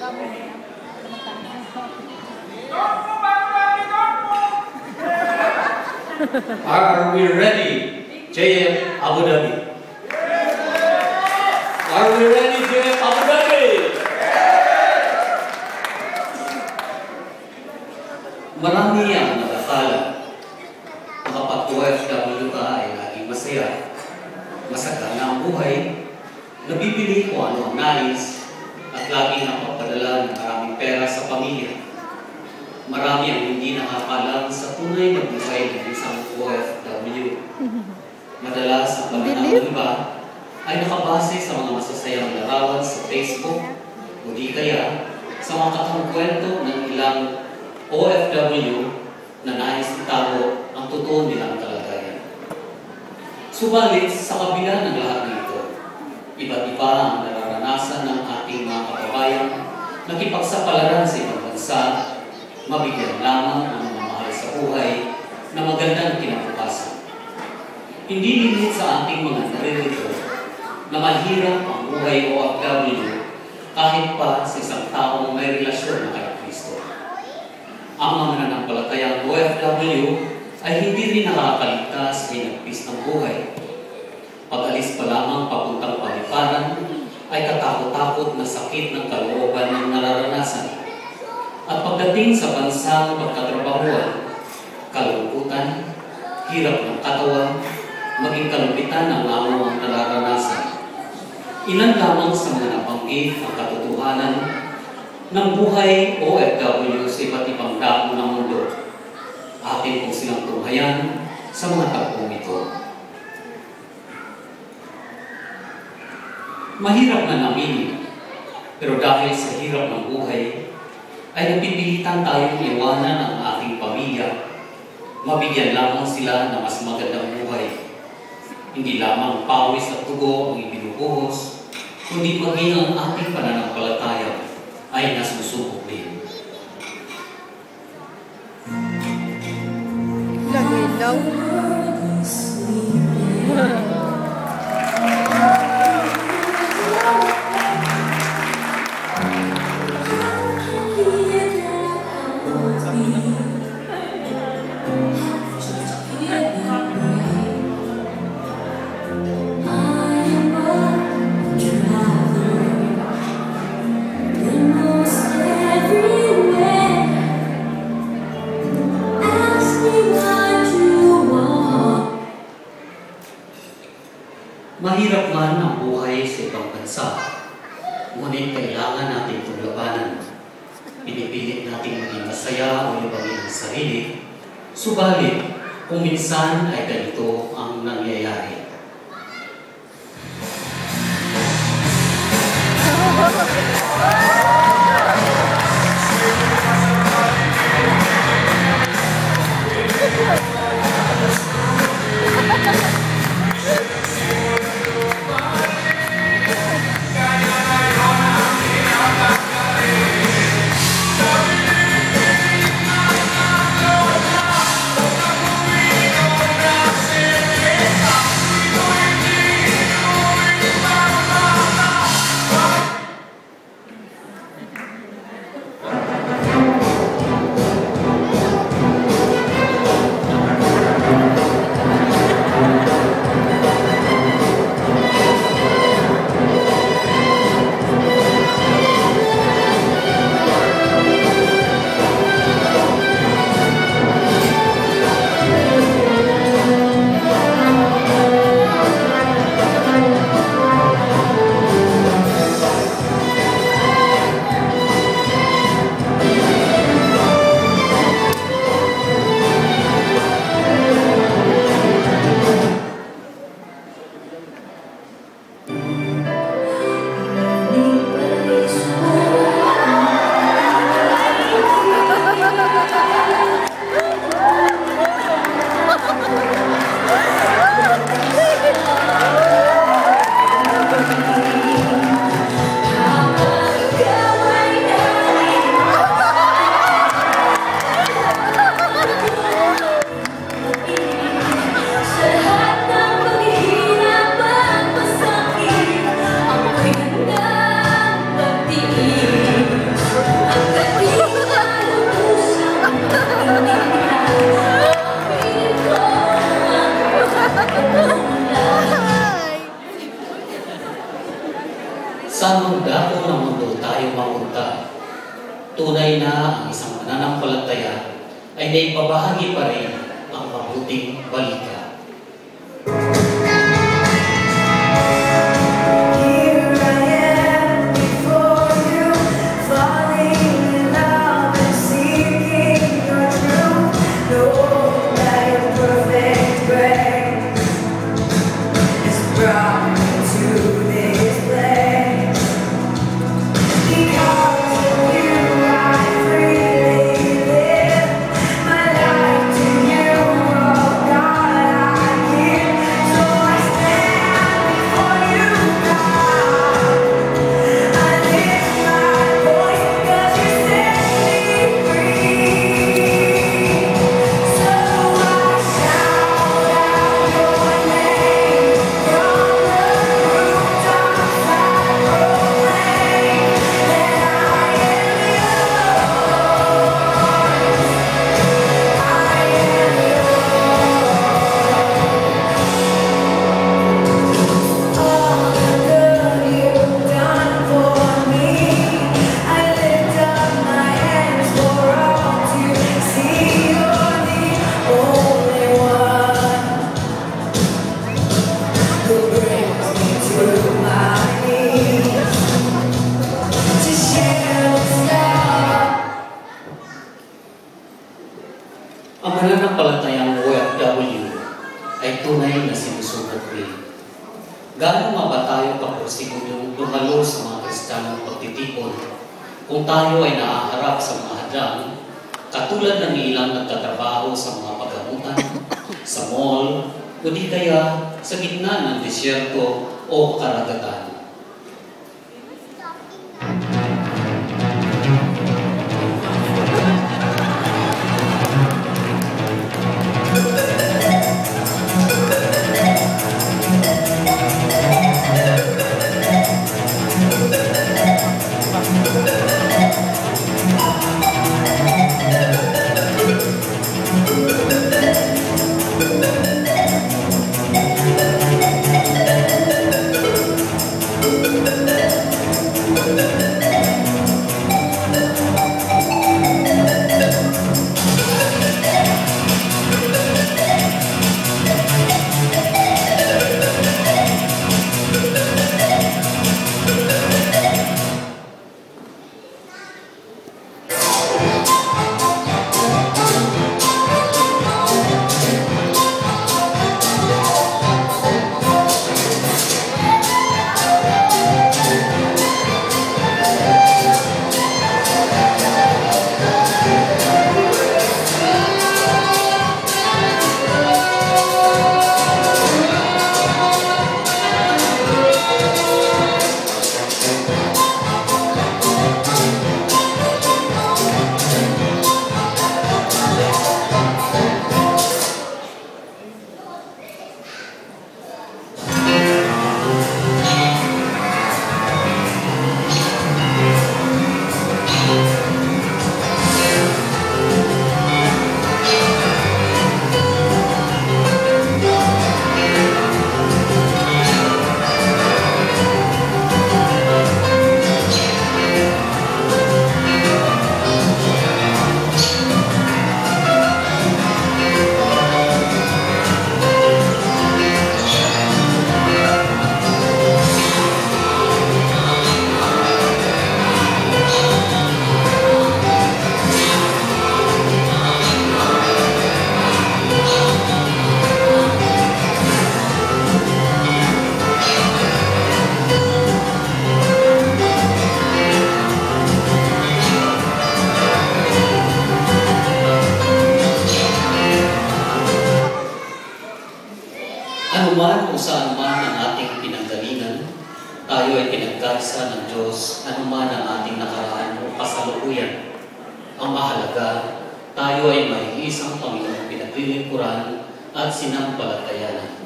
Are we ready? JF Abu Dhabi. Are we ready, JF Abu Dhabi? Marami ang nakakala na kapag OFW ka ay laging masaya, masagana ang buhay, nabibili kung ano ang nais, at laging napapadala ng maraming pera sa pamilya. Marami ang hindi nakakalam sa tunay na buhay ng isang OFW. Madalas ang pananaw ng iba ay nakabase sa mga masasayang larawan sa Facebook o di kaya sa mga katungkwento ng ilang OFW na nais itago ang totoo nilang kalagayan. Subalit, sa kabila ng lahat nito, iba't iba ang nararanasan ng ating mga kababayan nakipagsapalaran sa ibang bansa, mabigyan lamang ang mga mahal sa buhay na magandang kinabukasan. Hindi limit sa ating mga naririto na mahirap ang buhay OFW kahit pa sa isang taong may relasyon na kay Kristo. Ang mga nananampalatayang OFW ay hindi rin nakakaligtas sa hinagpis ng buhay. Pag-alis pa lamang papuntang paliparan ay katakot-takot na sakit ng kalooban ng nararanasan. At pagdating sa bansang pagkatrabahuan, kalungkutan, hirap ng katawan, maging kalumpitan ng amo ang nararanasan. Ilan lamang sa mga nabanggit ang katotohanan ng buhay OFW sa iba't ibang dako ng mundo. Atin kung silang tunghayan sa mga tagpong ito. Mahirap na namin, pero dahil sa hirap ng buhay, ay napipilitan tayong iwanan ang ating pamilya. Mabigyan lamang sila ng mas magandang buhay. Hindi lamang pawis at tugo ang ibinubuhos, kundi maging ang ating pananampalataya ay nasusubok din. Lahilaw. Mahirap man ang buhay sa ibang bansa, ngunit kailangan natin itong labanan. Pinipilit natin maging masaya o libangin ang sarili, subalit kung minsan ay ganito ang nangyayari. tayo mapunta. Tunay na ang isang mananampalataya ay naipabahagi pa rin ang mabuting balita. Ang mananampalatayang OFW ay tunay na sinusubok rin. Gano'n nga ba tayo kaprosigurong dumalo sa mga Kristiyanong pagtitipon kung tayo ay naaharap sa mga hadlang, katulad ng ilang nagtatrabaho sa mga paggamutan, sa mall, o di kaya sa gitna ng disyerto o karagatan. Anuman kung saan man ang ating pinanggalingan, tayo ay pinagkaisa ng Diyos anuman ang ating nakaraan o kasalukuyan. Ang mahalaga, tayo ay may isang Panginoong pinaglilingkuran at sinampalatayanan.